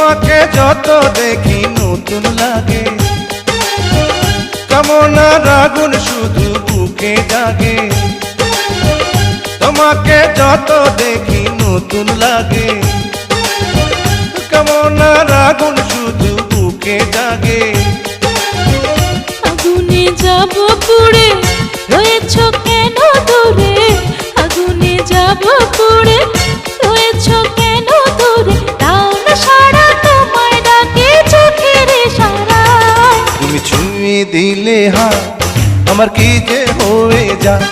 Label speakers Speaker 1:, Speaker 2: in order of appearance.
Speaker 1: তোমাকে যত দেখি নতুন লাগে, কামনার আগুন শুধু বুকে জাগে। তোমাকে যত দেখি নতুন লাগে, কামনার আগুন শুধু বুকে জাগে।
Speaker 2: আগুনে যাব পুড়ে রয়েছ কেন দূরে, আগুনে যাব পুড়ে রয়েছ কেন দূরে, দাও না সারা তোমায় ডাকে চোখের ইশারায়।
Speaker 1: তুমি ছুঁয়ে দিলে হাত আমার কি যে হয়ে যায়,